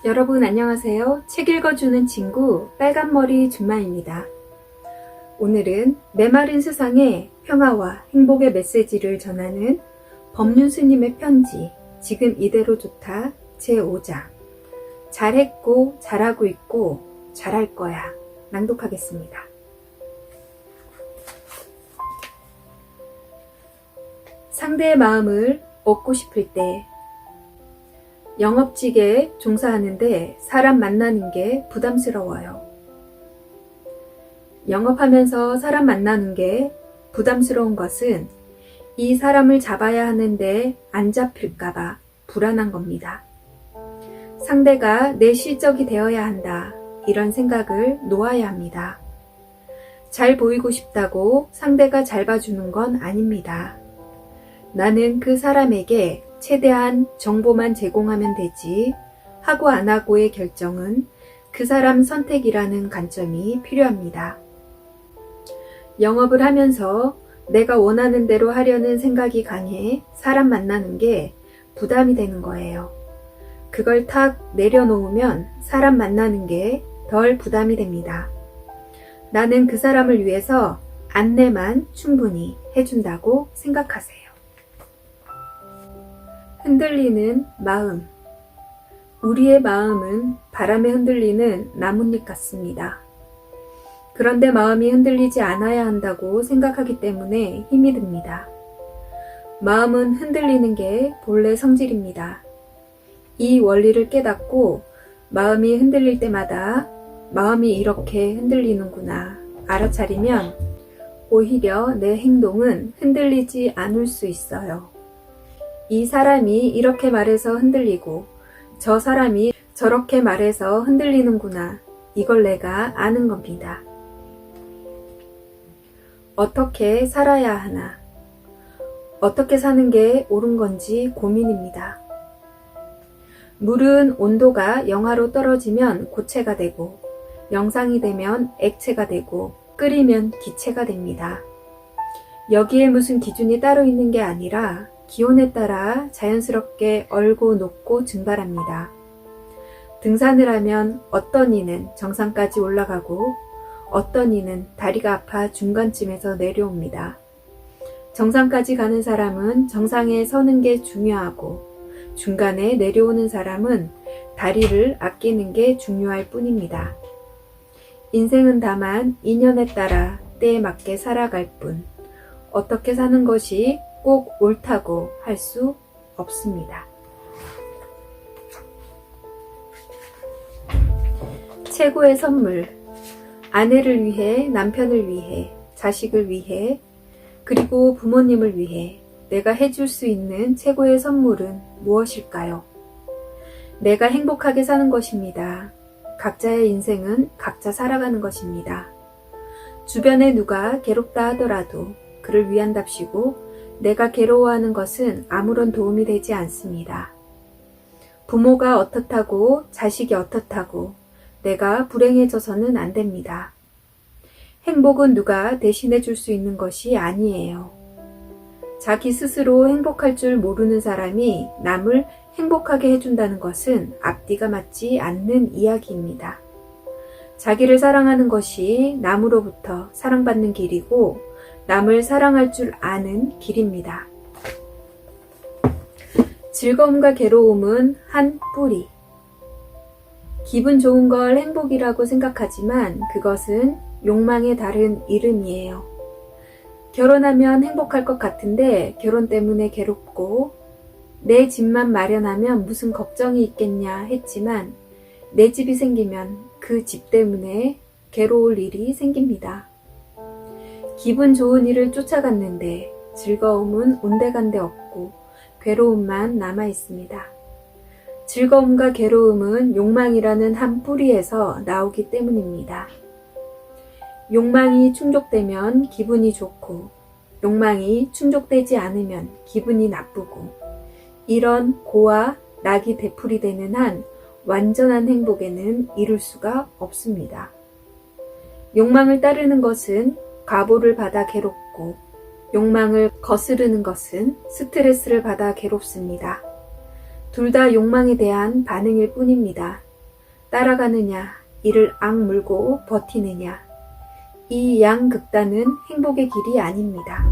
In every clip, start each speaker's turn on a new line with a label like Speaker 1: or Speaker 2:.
Speaker 1: 여러분 안녕하세요. 책 읽어주는 친구 빨간머리 준마입니다. 오늘은 메마른 세상에 평화와 행복의 메시지를 전하는 법륜 스님의 편지 지금 이대로 좋다 제5장 잘했고 잘하고 있고 잘할 거야 낭독하겠습니다. 상대의 마음을 얻고 싶을 때 영업직에 종사하는데 사람 만나는 게 부담스러워요. 영업하면서 사람 만나는 게 부담스러운 것은 이 사람을 잡아야 하는데 안 잡힐까봐 불안한 겁니다. 상대가 내 실적이 되어야 한다. 이런 생각을 놓아야 합니다. 잘 보이고 싶다고 상대가 잘 봐주는 건 아닙니다. 나는 그 사람에게 최대한 정보만 제공하면 되지 하고 안 하고의 결정은 그 사람 선택이라는 관점이 필요합니다. 영업을 하면서 내가 원하는 대로 하려는 생각이 강해 사람 만나는 게 부담이 되는 거예요. 그걸 탁 내려놓으면 사람 만나는 게 덜 부담이 됩니다. 나는 그 사람을 위해서 안내만 충분히 해준다고 생각하세요. 흔들리는 마음. 우리의 마음은 바람에 흔들리는 나뭇잎 같습니다. 그런데 마음이 흔들리지 않아야 한다고 생각하기 때문에 힘이 듭니다. 마음은 흔들리는 게 본래 성질입니다. 이 원리를 깨닫고 마음이 흔들릴 때마다 마음이 이렇게 흔들리는구나 알아차리면 오히려 내 행동은 흔들리지 않을 수 있어요. 이 사람이 이렇게 말해서 흔들리고 저 사람이 저렇게 말해서 흔들리는구나. 이걸 내가 아는 겁니다. 어떻게 살아야 하나? 어떻게 사는 게 옳은 건지 고민입니다. 물은 온도가 영하로 떨어지면 고체가 되고 영상이 되면 액체가 되고 끓이면 기체가 됩니다. 여기에 무슨 기준이 따로 있는 게 아니라 기온에 따라 자연스럽게 얼고 녹고 증발합니다. 등산을 하면 어떤 이는 정상까지 올라가고 어떤 이는 다리가 아파 중간쯤에서 내려옵니다. 정상까지 가는 사람은 정상에 서는 게 중요하고 중간에 내려오는 사람은 다리를 아끼는 게 중요할 뿐입니다. 인생은 다만 인연에 따라 때에 맞게 살아갈 뿐 어떻게 사는 것이 꼭 옳다고 할 수 없습니다. 최고의 선물. 아내를 위해, 남편을 위해, 자식을 위해, 그리고 부모님을 위해 내가 해줄 수 있는 최고의 선물은 무엇일까요? 내가 행복하게 사는 것입니다. 각자의 인생은 각자 살아가는 것입니다. 주변에 누가 괴롭다 하더라도 그를 위한답시고 내가 괴로워하는 것은 아무런 도움이 되지 않습니다. 부모가 어떻다고 자식이 어떻다고 내가 불행해져서는 안 됩니다. 행복은 누가 대신해 줄 수 있는 것이 아니에요. 자기 스스로 행복할 줄 모르는 사람이 남을 행복하게 해준다는 것은 앞뒤가 맞지 않는 이야기입니다. 자기를 사랑하는 것이 남으로부터 사랑받는 길이고 남을 사랑할 줄 아는 길입니다. 즐거움과 괴로움은 한 뿌리. 기분 좋은 걸 행복이라고 생각하지만 그것은 욕망의 다른 이름이에요. 결혼하면 행복할 것 같은데 결혼 때문에 괴롭고 내 집만 마련하면 무슨 걱정이 있겠냐 했지만 내 집이 생기면 그 집 때문에 괴로울 일이 생깁니다. 기분 좋은 일을 쫓아갔는데 즐거움은 온데간데 없고 괴로움만 남아 있습니다. 즐거움과 괴로움은 욕망이라는 한 뿌리에서 나오기 때문입니다. 욕망이 충족되면 기분이 좋고 욕망이 충족되지 않으면 기분이 나쁘고 이런 고와 낙이 되풀이되는 한 완전한 행복에는 이룰 수가 없습니다. 욕망을 따르는 것은 과보를 받아 괴롭고 욕망을 거스르는 것은 스트레스를 받아 괴롭습니다. 둘 다 욕망에 대한 반응일 뿐입니다. 따라가느냐, 이를 악물고 버티느냐. 이 양극단은 행복의 길이 아닙니다.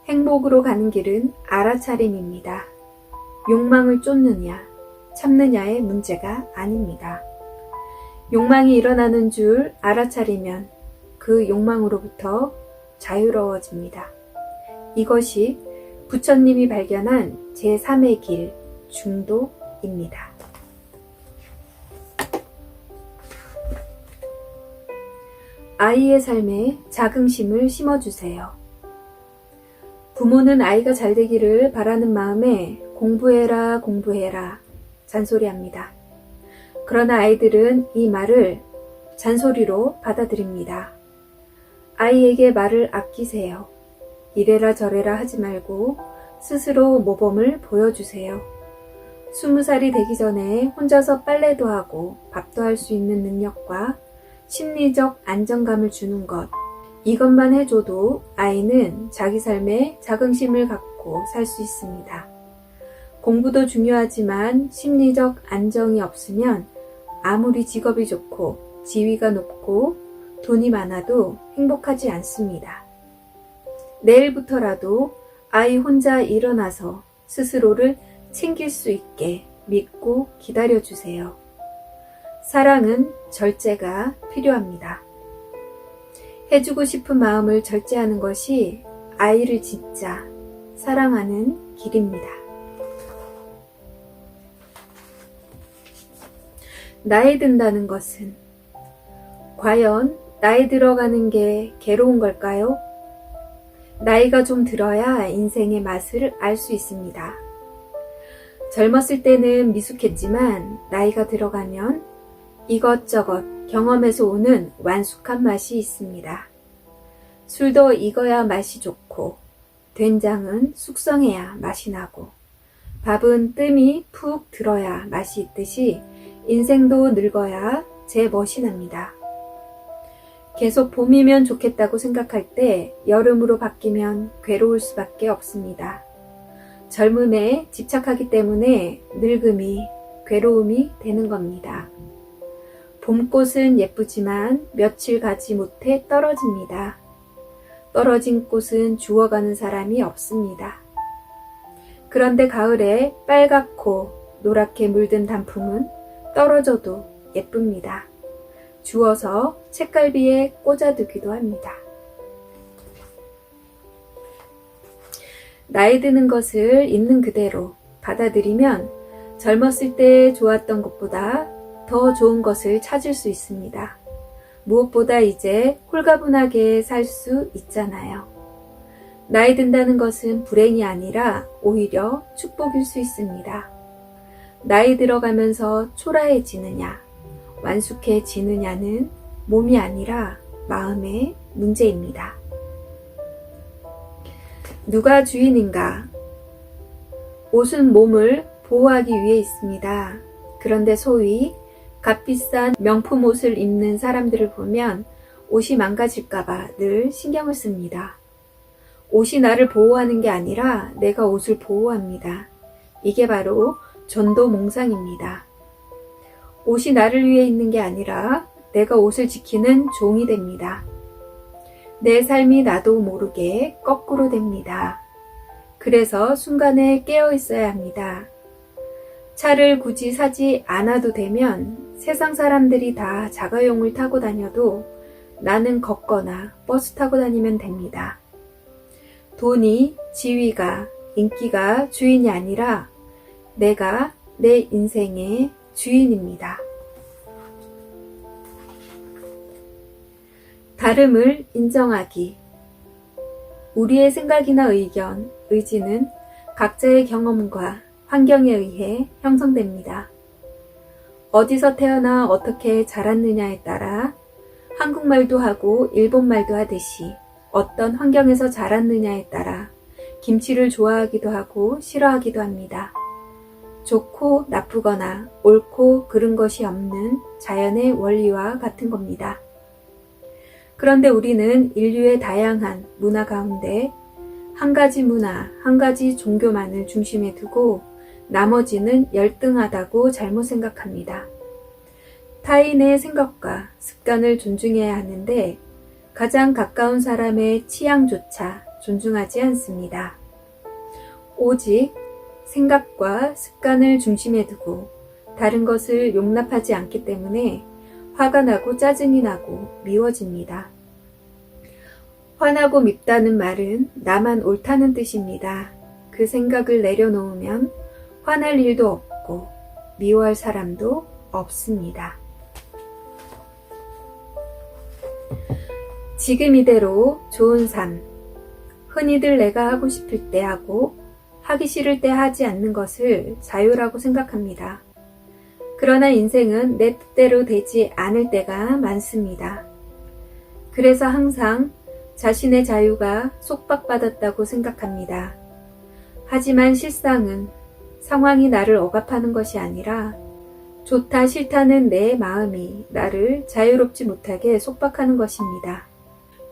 Speaker 1: 행복으로 가는 길은 알아차림입니다. 욕망을 쫓느냐, 참느냐의 문제가 아닙니다. 욕망이 일어나는 줄 알아차리면 그 욕망으로부터 자유로워집니다. 이것이 부처님이 발견한 제3의 길, 중도입니다. 아이의 삶에 자긍심을 심어주세요. 부모는 아이가 잘 되기를 바라는 마음에 공부해라, 공부해라 잔소리합니다. 그러나 아이들은 이 말을 잔소리로 받아들입니다. 아이에게 말을 아끼세요. 이래라 저래라 하지 말고 스스로 모범을 보여주세요. 20살이 되기 전에 혼자서 빨래도 하고 밥도 할 수 있는 능력과 심리적 안정감을 주는 것, 이것만 해줘도 아이는 자기 삶에 자긍심을 갖고 살 수 있습니다. 공부도 중요하지만 심리적 안정이 없으면 아무리 직업이 좋고 지위가 높고 돈이 많아도 행복하지 않습니다. 내일부터라도 아이 혼자 일어나서 스스로를 챙길 수 있게 믿고 기다려주세요. 사랑은 절제가 필요합니다. 해주고 싶은 마음을 절제하는 것이 아이를 진짜 사랑하는 길입니다. 나이 든다는 것은 과연 나이 들어가는 게 괴로운 걸까요? 나이가 좀 들어야 인생의 맛을 알 수 있습니다. 젊었을 때는 미숙했지만 나이가 들어가면 이것저것 경험에서 오는 완숙한 맛이 있습니다. 술도 익어야 맛이 좋고 된장은 숙성해야 맛이 나고 밥은 뜸이 푹 들어야 맛이 있듯이 인생도 늙어야 제 멋이 납니다. 계속 봄이면 좋겠다고 생각할 때 여름으로 바뀌면 괴로울 수밖에 없습니다. 젊음에 집착하기 때문에 늙음이 괴로움이 되는 겁니다. 봄꽃은 예쁘지만 며칠 가지 못해 떨어집니다. 떨어진 꽃은 주워가는 사람이 없습니다. 그런데 가을에 빨갛고 노랗게 물든 단풍은 떨어져도 예쁩니다. 주워서 책갈피에 꽂아두기도 합니다. 나이 드는 것을 있는 그대로 받아들이면 젊었을 때 좋았던 것보다 더 좋은 것을 찾을 수 있습니다. 무엇보다 이제 홀가분하게 살 수 있잖아요. 나이 든다는 것은 불행이 아니라 오히려 축복일 수 있습니다. 나이 들어가면서 초라해지느냐, 완숙해지느냐는 몸이 아니라 마음의 문제입니다. 누가 주인인가? 옷은 몸을 보호하기 위해 있습니다. 그런데 소위 값비싼 명품 옷을 입는 사람들을 보면 옷이 망가질까봐 늘 신경을 씁니다. 옷이 나를 보호하는 게 아니라 내가 옷을 보호합니다. 이게 바로 전도몽상입니다. 옷이 나를 위해 있는 게 아니라 내가 옷을 지키는 종이 됩니다. 내 삶이 나도 모르게 거꾸로 됩니다. 그래서 순간에 깨어 있어야 합니다. 차를 굳이 사지 않아도 되면 세상 사람들이 다 자가용을 타고 다녀도 나는 걷거나 버스 타고 다니면 됩니다. 돈이, 지위가, 인기가 주인이 아니라 내가 내 인생의 주인입니다. 다름을 인정하기. 우리의 생각이나 의견, 의지는 각자의 경험과 환경에 의해 형성됩니다. 어디서 태어나 어떻게 자랐느냐에 따라 한국말도 하고 일본말도 하듯이 어떤 환경에서 자랐느냐에 따라 김치를 좋아하기도 하고 싫어하기도 합니다. 좋고 나쁘거나 옳고 그른 것이 없는 자연의 원리와 같은 겁니다. 그런데 우리는 인류의 다양한 문화 가운데 한 가지 문화, 한 가지 종교만을 중심에 두고 나머지는 열등하다고 잘못 생각합니다. 타인의 생각과 습관을 존중해야 하는데 가장 가까운 사람의 취향조차 존중하지 않습니다. 오직 생각과 습관을 중심에 두고 다른 것을 용납하지 않기 때문에 화가 나고 짜증이 나고 미워집니다. 화나고 밉다는 말은 나만 옳다는 뜻입니다. 그 생각을 내려놓으면 화날 일도 없고 미워할 사람도 없습니다. 지금 이대로 좋은 삶, 흔히들 내가 하고 싶을 때 하고 하기 싫을 때 하지 않는 것을 자유라고 생각합니다. 그러나 인생은 내 뜻대로 되지 않을 때가 많습니다. 그래서 항상 자신의 자유가 속박받았다고 생각합니다. 하지만 실상은 상황이 나를 억압하는 것이 아니라 좋다 싫다는 내 마음이 나를 자유롭지 못하게 속박하는 것입니다.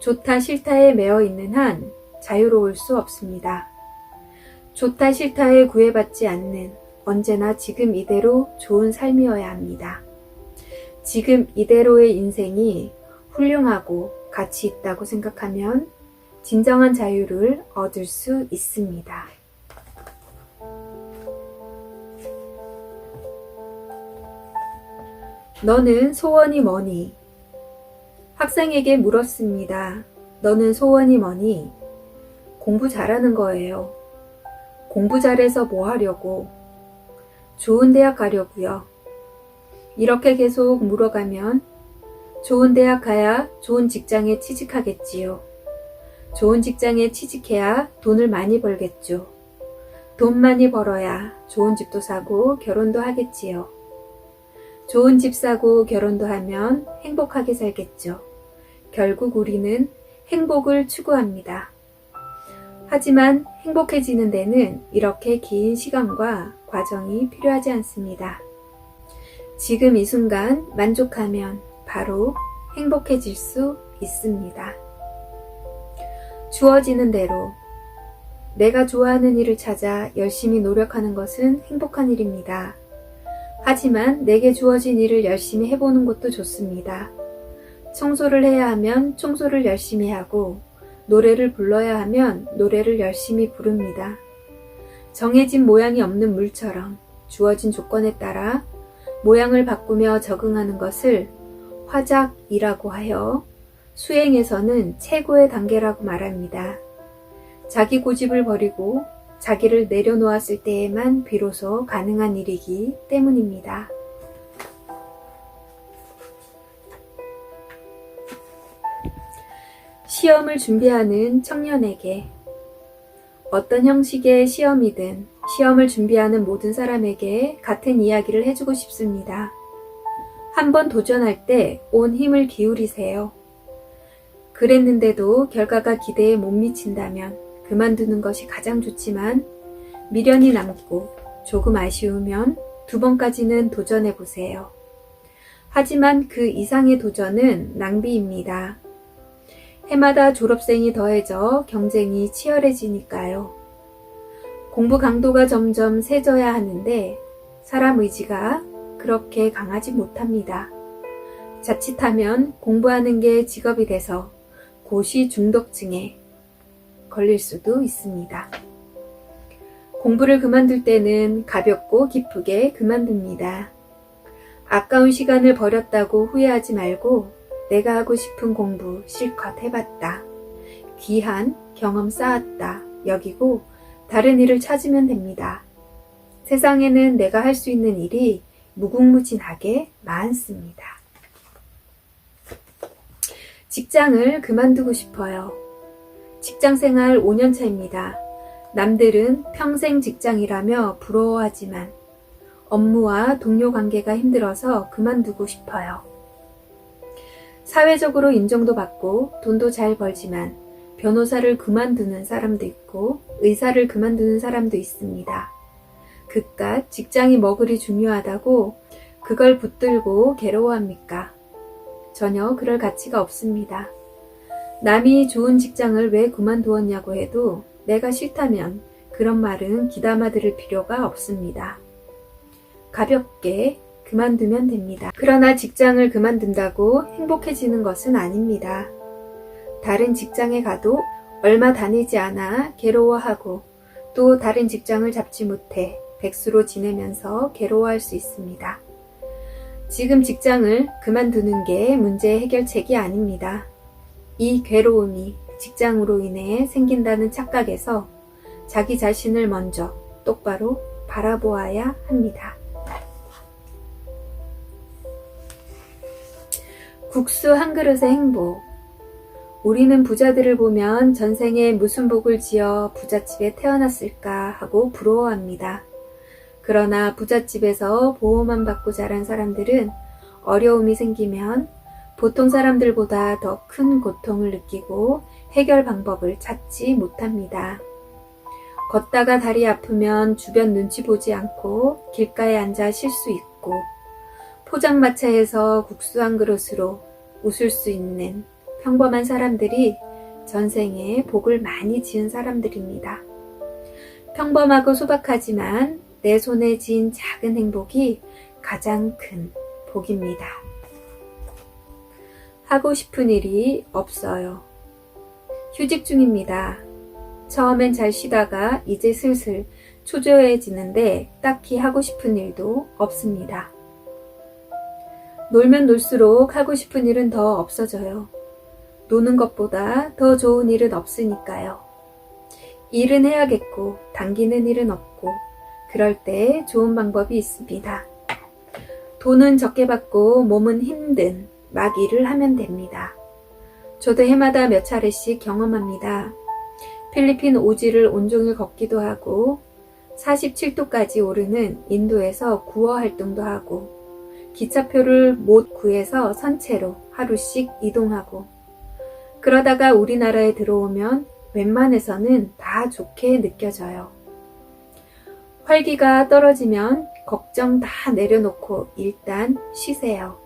Speaker 1: 좋다 싫다에 매여 있는 한 자유로울 수 없습니다. 좋다 싫다에 구애받지 않는 언제나 지금 이대로 좋은 삶이어야 합니다. 지금 이대로의 인생이 훌륭하고 가치 있다고 생각하면 진정한 자유를 얻을 수 있습니다. 너는 소원이 뭐니? 학생에게 물었습니다. 너는 소원이 뭐니? 공부 잘하는 거예요. 공부 잘해서 뭐 하려고? 좋은 대학 가려고요. 이렇게 계속 물어가면 좋은 대학 가야 좋은 직장에 취직하겠지요. 좋은 직장에 취직해야 돈을 많이 벌겠죠. 돈 많이 벌어야 좋은 집도 사고 결혼도 하겠지요. 좋은 집 사고 결혼도 하면 행복하게 살겠죠. 결국 우리는 행복을 추구합니다. 하지만 행복해지는 데는 이렇게 긴 시간과 과정이 필요하지 않습니다. 지금 이 순간 만족하면 바로 행복해질 수 있습니다. 주어지는 대로 내가 좋아하는 일을 찾아 열심히 노력하는 것은 행복한 일입니다. 하지만 내게 주어진 일을 열심히 해보는 것도 좋습니다. 청소를 해야 하면 청소를 열심히 하고 노래를 불러야 하면 노래를 열심히 부릅니다. 정해진 모양이 없는 물처럼 주어진 조건에 따라 모양을 바꾸며 적응하는 것을 화작이라고 하여 수행에서는 최고의 단계라고 말합니다. 자기 고집을 버리고 자기를 내려놓았을 때에만 비로소 가능한 일이기 때문입니다. 시험을 준비하는 청년에게 어떤 형식의 시험이든 시험을 준비하는 모든 사람에게 같은 이야기를 해주고 싶습니다. 한번 도전할 때 온 힘을 기울이세요. 그랬는데도 결과가 기대에 못 미친다면 그만두는 것이 가장 좋지만 미련이 남고 조금 아쉬우면 2번까지는 도전해보세요. 하지만 그 이상의 도전은 낭비입니다. 해마다 졸업생이 더해져 경쟁이 치열해지니까요. 공부 강도가 점점 세져야 하는데 사람 의지가 그렇게 강하지 못합니다. 자칫하면 공부하는 게 직업이 돼서 고시 중독증에 걸릴 수도 있습니다. 공부를 그만둘 때는 가볍고 기쁘게 그만둡니다. 아까운 시간을 버렸다고 후회하지 말고 내가 하고 싶은 공부 실컷 해봤다. 귀한 경험 쌓았다. 여기고 다른 일을 찾으면 됩니다. 세상에는 내가 할 수 있는 일이 무궁무진하게 많습니다. 직장을 그만두고 싶어요. 직장생활 5년차입니다. 남들은 평생 직장이라며 부러워하지만 업무와 동료 관계가 힘들어서 그만두고 싶어요. 사회적으로 인정도 받고 돈도 잘 벌지만 변호사를 그만두는 사람도 있고 의사를 그만두는 사람도 있습니다. 그깟 직장이 뭐 그리 중요하다고 그걸 붙들고 괴로워합니까? 전혀 그럴 가치가 없습니다. 남이 좋은 직장을 왜 그만두었냐고 해도 내가 싫다면 그런 말은 귀담아 들을 필요가 없습니다. 가볍게 그만두면 됩니다. 그러나 직장을 그만둔다고 행복해지는 것은 아닙니다. 다른 직장에 가도 얼마 다니지 않아 괴로워하고 또 다른 직장을 잡지 못해 백수로 지내면서 괴로워할 수 있습니다. 지금 직장을 그만두는 게 문제의 해결책이 아닙니다. 이 괴로움이 직장으로 인해 생긴다는 착각에서 자기 자신을 먼저 똑바로 바라보아야 합니다. 국수 한 그릇의 행복. 우리는 부자들을 보면 전생에 무슨 복을 지어 부잣집에 태어났을까 하고 부러워합니다. 그러나 부잣집에서 보호만 받고 자란 사람들은 어려움이 생기면 보통 사람들보다 더 큰 고통을 느끼고 해결 방법을 찾지 못합니다. 걷다가 다리 아프면 주변 눈치 보지 않고 길가에 앉아 쉴 수 있고 포장마차에서 국수 한 그릇으로 웃을 수 있는 평범한 사람들이 전생에 복을 많이 지은 사람들입니다. 평범하고 소박하지만 내 손에 쥔 작은 행복이 가장 큰 복입니다. 하고 싶은 일이 없어요. 휴직 중입니다. 처음엔 잘 쉬다가 이제 슬슬 초조해지는데 딱히 하고 싶은 일도 없습니다. 놀면 놀수록 하고 싶은 일은 더 없어져요. 노는 것보다 더 좋은 일은 없으니까요. 일은 해야겠고 당기는 일은 없고 그럴 때 좋은 방법이 있습니다. 돈은 적게 받고 몸은 힘든 막 일을 하면 됩니다. 저도 해마다 몇 차례씩 경험합니다. 필리핀 오지를 온종일 걷기도 하고 47도까지 오르는 인도에서 구호 활동도 하고 기차표를 못 구해서 선체로 하루씩 이동하고 그러다가 우리나라에 들어오면 웬만해서는 다 좋게 느껴져요. 활기가 떨어지면 걱정 다 내려놓고 일단 쉬세요.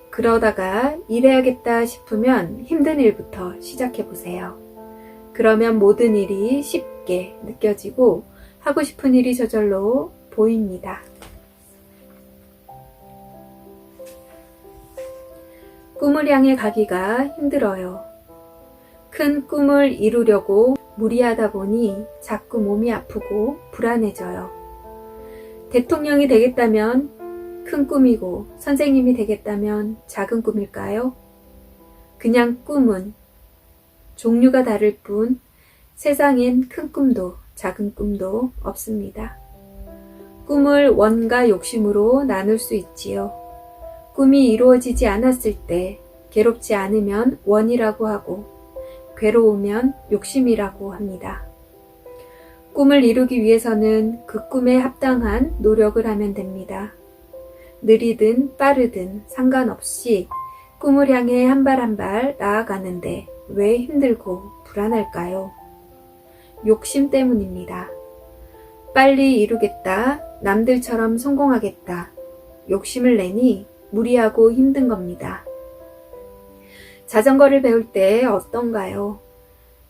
Speaker 1: 그러다가 일해야겠다 싶으면 힘든 일부터 시작해보세요. 그러면 모든 일이 쉽게 느껴지고 하고 싶은 일이 저절로 보입니다. 꿈을 향해 가기가 힘들어요. 큰 꿈을 이루려고 무리하다 보니 자꾸 몸이 아프고 불안해져요. 대통령이 되겠다면 큰 꿈이고 선생님이 되겠다면 작은 꿈일까요? 그냥 꿈은 종류가 다를 뿐 세상엔 큰 꿈도 작은 꿈도 없습니다. 꿈을 원과 욕심으로 나눌 수 있지요. 꿈이 이루어지지 않았을 때 괴롭지 않으면 원이라고 하고 괴로우면 욕심이라고 합니다. 꿈을 이루기 위해서는 그 꿈에 합당한 노력을 하면 됩니다. 느리든 빠르든 상관없이 꿈을 향해 한 발 한 발 나아가는데 왜 힘들고 불안할까요? 욕심 때문입니다. 빨리 이루겠다, 남들처럼 성공하겠다, 욕심을 내니 무리하고 힘든 겁니다. 자전거를 배울 때 어떤가요?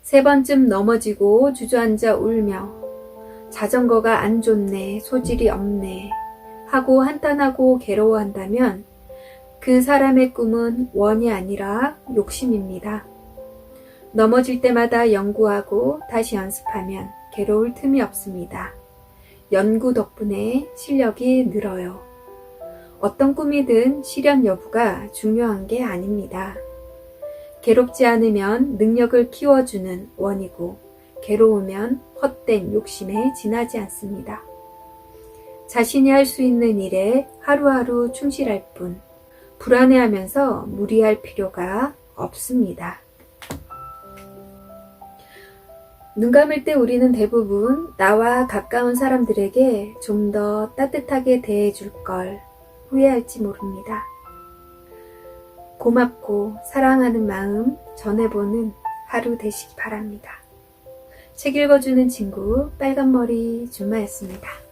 Speaker 1: 3번쯤 넘어지고 주저앉아 울며 자전거가 안 좋네, 소질이 없네 하고 한탄하고 괴로워한다면 그 사람의 꿈은 원이 아니라 욕심입니다. 넘어질 때마다 연구하고 다시 연습하면 괴로울 틈이 없습니다. 연구 덕분에 실력이 늘어요. 어떤 꿈이든 실현 여부가 중요한 게 아닙니다. 괴롭지 않으면 능력을 키워주는 원이고 괴로우면 헛된 욕심에 지나지 않습니다. 자신이 할 수 있는 일에 하루하루 충실할 뿐 불안해하면서 무리할 필요가 없습니다. 눈 감을 때 우리는 대부분 나와 가까운 사람들에게 좀 더 따뜻하게 대해줄 걸 후회할지 모릅니다. 고맙고 사랑하는 마음 전해보는 하루 되시기 바랍니다. 책 읽어주는 친구 빨간머리 준마였습니다.